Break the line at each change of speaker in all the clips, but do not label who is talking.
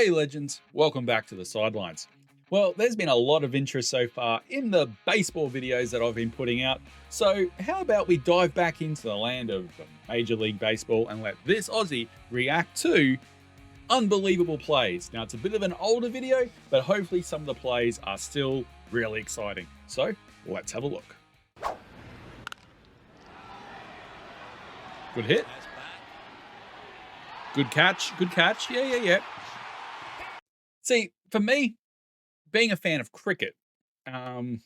Hey legends, welcome back to the Sidelines. Well, there's been a lot of interest so far in the baseball videos that I've been putting out, so how about we dive back into the land of Major League Baseball and let this Aussie react to unbelievable plays. Now, it's a bit of an older video, but hopefully some of the plays are still really exciting. So, let's have a look. Good hit. Good catch. Yeah. See, for me, being a fan of cricket, and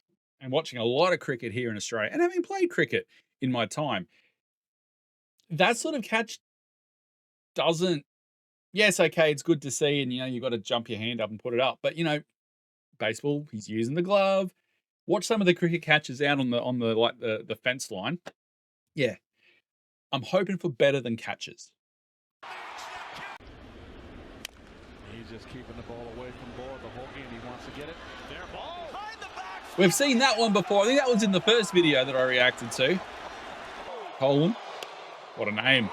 watching a lot of cricket here in Australia, and having played cricket in my time, that sort of catch doesn't. Yes, okay, it's good to see, and you've got to jump your hand up and put it up. But baseball, he's using the glove. Watch some of the cricket catches out on the fence line. Yeah, I'm hoping for better than catches.
He's just keeping the ball away from Board the whole game. He wants to get it. Their ball behind the back.
We've seen that one before. I think that was in the first video that I reacted to. Colin, what a name.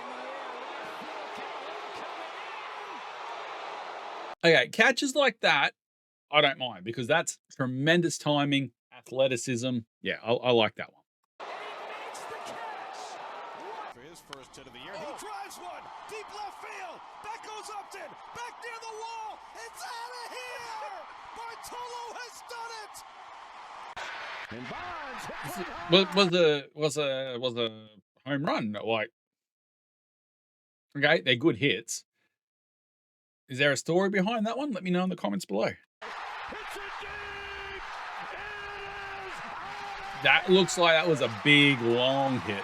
Okay, catches like that, I don't mind because that's tremendous timing, athleticism. Yeah, I like that one.
For his first hit of the year, he drives one deep left field. That goes Upton back near the wall. It's out of here. Bartolo has done it. And Bonds
Was a home run. Like, okay, they're good hits. Is there a story behind that one? Let me know in the comments below. That looks like that was a big, long hit.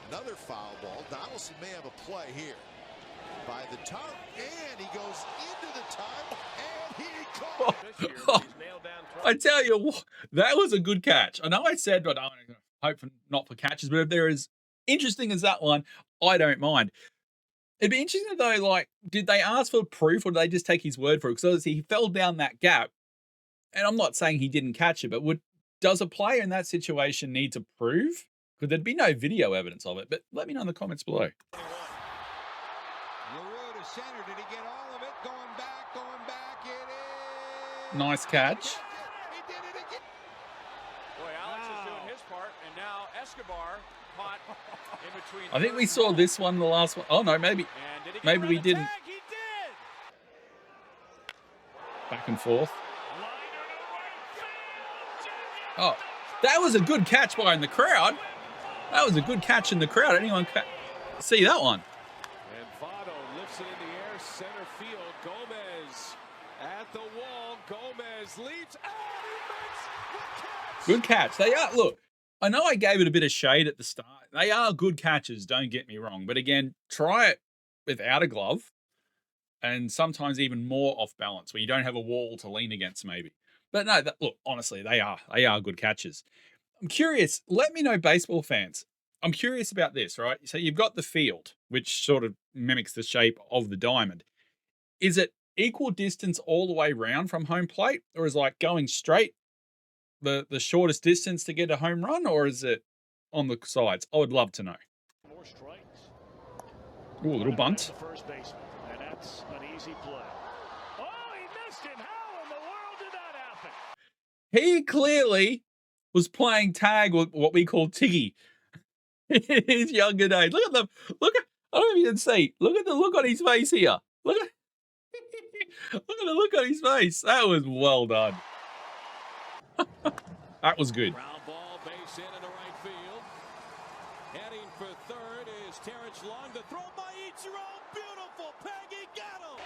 Another foul ball. Donaldson may have a play here. By the tarp, and he goes into the tarp, and he caught.
I tell you what, that was a good catch. I know I said I don't hope not for catches, but if they're as interesting as that one, I don't mind. It'd be interesting though, like, did they ask for proof or did they just take his word for it? Because obviously he fell down that gap, and I'm not saying he didn't catch it, but does a player in that situation need to prove? Because there'd be no video evidence of it. But let me know in the comments below.
Center. Did he get all of it? Going back, it is.
Nice catch.
He did it again.
Boy, Alex is doing his part, and now Escobar caught in between.
I think we saw this one, the last one. Oh no, maybe we didn't.
He did.
Back and forth. Oh, that was a good catch by in the crowd. That was a good catch in the crowd. Anyone see that one?
And Votto lifts it in the air, center field. Gomez at the wall. Gomez leaps. And he makes the catch.
Good catch. They are. Look, I know I gave it a bit of shade at the start. They are good catches, don't get me wrong. But again, try it without a glove and sometimes even more off balance where you don't have a wall to lean against maybe. But no, look, honestly, they are good catches. I'm curious. Let me know, baseball fans. I'm curious about this, right? So you've got the field, which sort of mimics the shape of the diamond. Is it equal distance all the way around from home plate? Or is like going straight the shortest distance to get a home run? Or is it on the sides? I would love to know.
More strikes.
Ooh, a little bunt.
First baseman, and that's an easy play. Oh, he missed him. How in the world did that happen?
He clearly was playing tag with what we call Tiggy in his younger days. Look at them. I don't know if you can see. Look at the look on his face here. Look at the look on his face. That was well done. That was good.
Ground ball, base hit in the right field. Heading for third is Terrence Long. The throw by Ichiro. Beautiful. Peggy got him.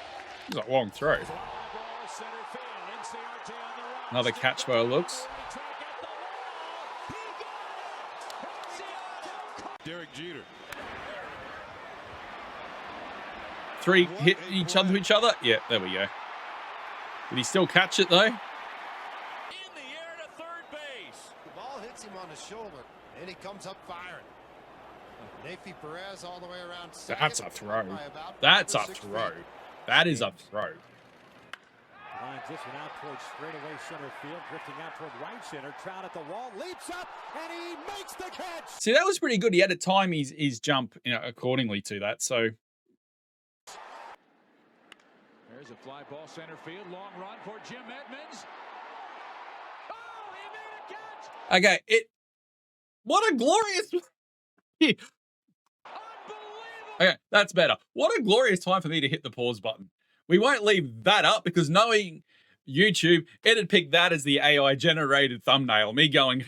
It was a long throw.
Fly ball, center field. NCRT on the right.
Another catch by looks.
Derek Jeter.
Three hit each other. Yeah, there we go. Did he still catch it though?
In the air to third base.
The ball hits him on the shoulder, and he comes up firing. Nafi Perez all the way around second.
That's a throw. That's a throw. That is a throw.
Lines this one out towards straightaway center field, drifting out toward right center. Trout at the wall, leaps up, and he makes the catch.
See, that was pretty good. He had to time his jump, accordingly to that. So
There's a fly ball center field, long run for Jim Edmonds. Oh, he made a catch.
okay, what a glorious. Okay, that's better. What a glorious time for me to hit the pause button. We won't leave that up because knowing YouTube, it'd pick that as the AI generated thumbnail. Me going,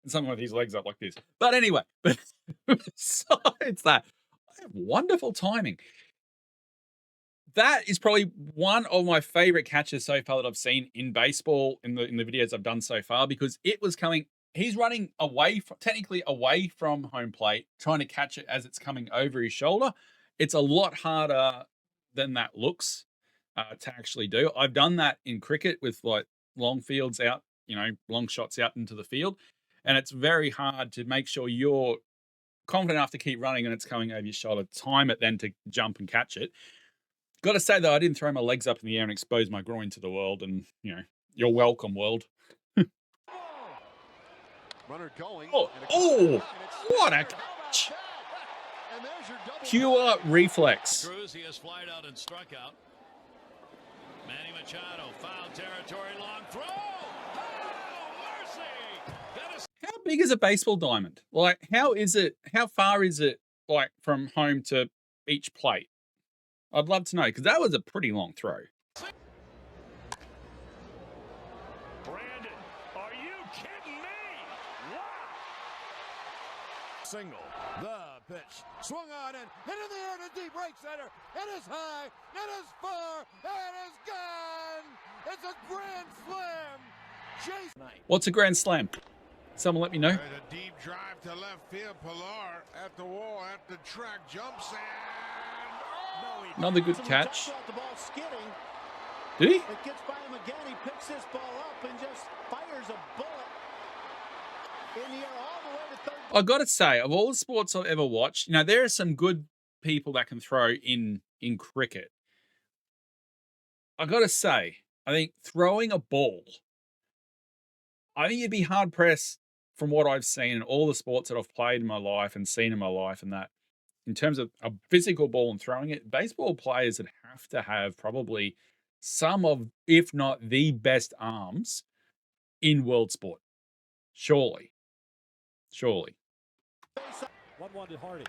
and someone with his legs up like this. But anyway, besides that, I have wonderful timing. That is probably one of my favorite catches so far that I've seen in baseball in the videos I've done so far, because it was coming. He's running technically away from home plate, trying to catch it as it's coming over his shoulder. It's a lot harder than that looks to actually do. I've done that in cricket with like long fields out, long shots out into the field. And it's very hard to make sure you're confident enough to keep running and it's coming over your shoulder. Time it then to jump and catch it. Got to say, though, I didn't throw my legs up in the air and expose my groin to the world. And, you're welcome, world.
Runner going.
Oh, what a catch. Pure reflex.
Cruz, he has flied out and struck out. Manny Machado, foul territory, long throw. Oh, mercy.
How big is a baseball diamond? Like, how far is it, like, from home to each plate? I'd love to know, because that was a pretty long throw.
Brandon, are you kidding me? Wow.
Single. The pitch. Swung on and hit in the air to deep right center. It is high. It is far. It is gone. It's a grand slam. Chase.
What's a grand slam? Someone let me know.
There's a deep drive to left field. Pilar at the wall, at the track, jumps and
Another good catch.
The ball skidding.
Did he?
It gets by him again. He picks this ball up and just fires a bullet in the air all the way to third.
I got to say, of all the sports I've ever watched, there are some good people that can throw in cricket. I got to say, I think throwing a ball, I think you'd be hard pressed from what I've seen in all the sports that I've played in my life and seen in my life, and that in terms of a physical ball and throwing it, baseball players that have to have probably some of, if not the best arms in world sport. Surely.
1-1 to Hardy.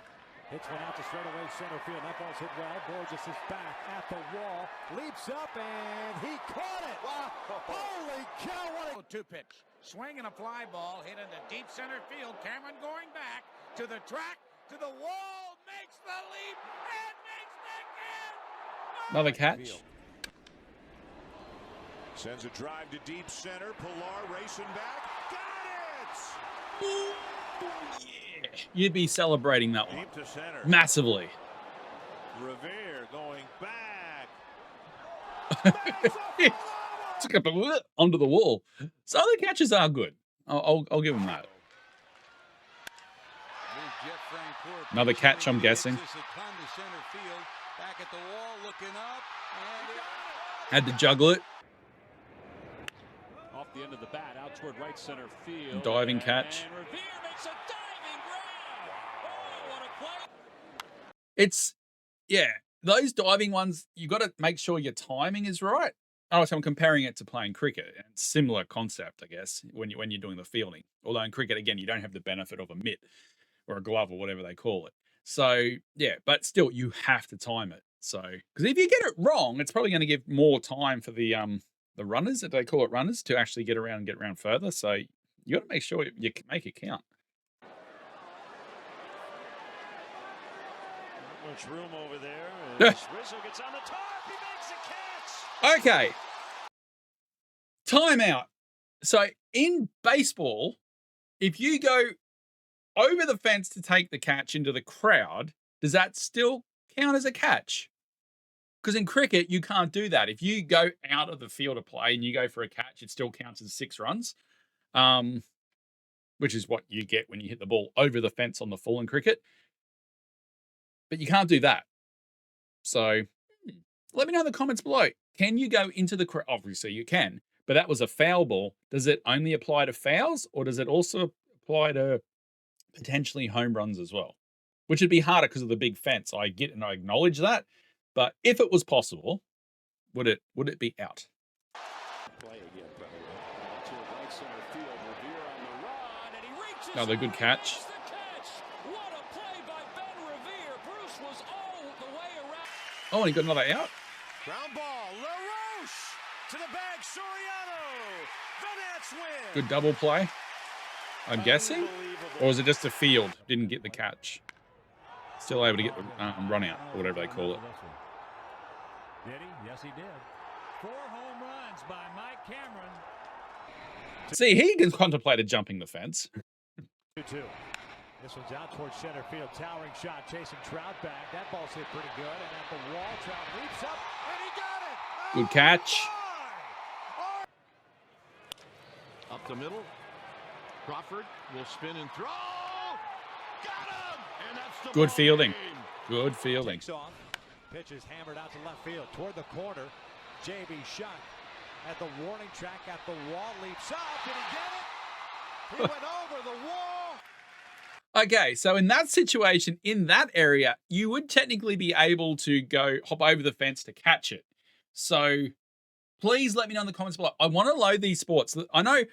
Hits one out to straightaway center field. That ball's hit well. Borges is back at the wall. Leaps up and he caught it. Wow. Holy cow. What a 2-pitch. Swing and a fly ball hit into deep center field. Cameron going back to the track, to the wall. Makes the leap and makes the catch.
Another catch.
sends a drive to deep center. Pilar racing back. Got it!
Yeah. You'd be celebrating that one.
Deep to center.
Massively.
Revere going back.
Took up onto the wall. So other catches are good. I'll give them that. Another catch, I'm guessing. Had to juggle it.
Off the end of the bat, out toward right center field.
Diving catch.
And Revere makes a diving grab. Oh, what a play.
It's, yeah, those diving ones, you got to make sure your timing is right. Oh, so I'm comparing it to playing cricket. It's similar concept, I guess, when you're doing the fielding. Although in cricket, again, you don't have the benefit of a mitt or a glove or whatever they call it. So, yeah, but still, you have to time it. So, because if you get it wrong, it's probably going to give more time for the runners, that they call it runners, to actually get around and get around further. So you got to make sure you make it count.
Not much room over there. Rizzo gets on the top. He makes a catch.
Okay. Timeout. So in baseball, if you go over the fence to take the catch into the crowd, does that still count as a catch? Because in cricket, you can't do that. If you go out of the field of play and you go for a catch, it still counts as 6 runs, which is what you get when you hit the ball over the fence on the full in cricket. But you can't do that. So Let me know in the comments below. Can you go into the crowd? Obviously you can, but that was a foul ball. Does it only apply to fouls, or does it also apply to potentially home runs as well? Which would be harder because of the big fence. I get and I acknowledge that. But if it was possible, would it be out? Another good catch. Oh, and he got another out.
Ground ball, LaRoche to the bag, Soriano. The Nats win.
Good double play, I'm guessing. Or was it just a field? Didn't get the catch. Still able to get the run out, or whatever they call it.
Did he? Yes, he did. 4 home runs by Mike Cameron.
See, he contemplated jumping the fence.
2-2. This one's out towards center field. Towering shot, chasing Trout back. That ball's hit pretty good. And at the wall, Trout leaps up, and he got it.
Good catch.
Up the middle. Crawford will spin and throw. Got him! And that's the
Good
ball
fielding.
game.
Good fielding.
Takes off. Pitch is hammered out to left field toward the corner. JB shot at the warning track at the wall. Leaps up. Did he get it? He went over the wall.
Okay, so in that situation, in that area, you would technically be able to go hop over the fence to catch it. So please let me know in the comments below. I want to load these sports. I know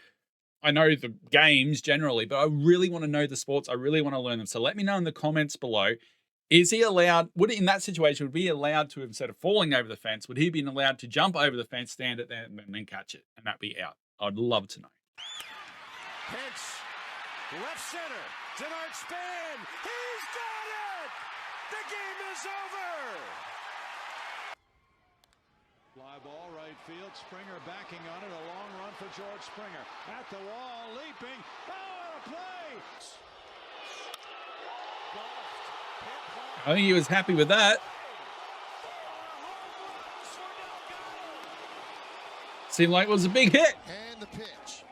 the games generally, but I really want to know the sports. I really want to learn them. So let me know in the comments below. Is he allowed, in that situation, would he be allowed to, instead of falling over the fence, would he be allowed to jump over the fence, stand it there, and then catch it? And that'd be out. I'd love to know.
Pitch, left center, Denard Span, he's got it! The game is over!
Fly ball, right field, Springer backing on it, a long run for George Springer. At the wall, leaping, oh, a play!
I think he was happy with that. Seemed like it was a big hit.
And the pitch.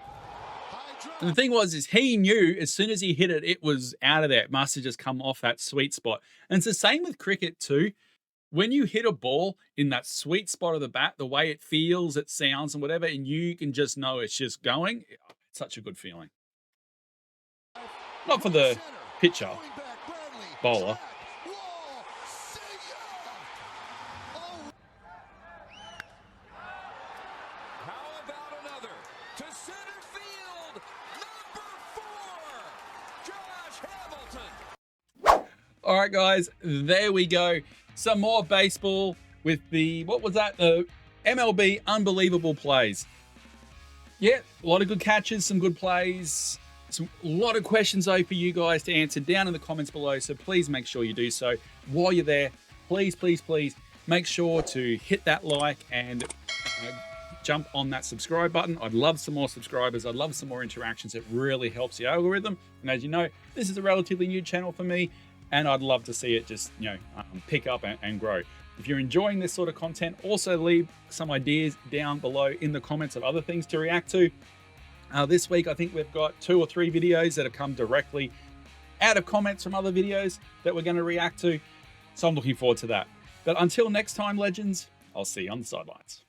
And the thing was, is he knew as soon as he hit it, it was out of there. It must have just come off that sweet spot. And it's the same with cricket too. When you hit a ball in that sweet spot of the bat, the way it feels, it sounds and whatever, and you can just know it's just going, it's such a good feeling. Not for the pitcher, bowler. All right, guys, there we go. Some more baseball with the, what was that? The MLB unbelievable plays. Yeah, a lot of good catches, some good plays. A lot of questions though for you guys to answer down in the comments below. So please make sure you do so. While you're there, please, please, please make sure to hit that like and jump on that subscribe button. I'd love some more subscribers. I'd love some more interactions. It really helps the algorithm. And as you know, this is a relatively new channel for me, and I'd love to see it just, pick up and grow. If you're enjoying this sort of content, also leave some ideas down below in the comments of other things to react to. This week, I think we've got 2 or 3 videos that have come directly out of comments from other videos that we're going to react to. So I'm looking forward to that. But until next time, legends, I'll see you on the sidelines.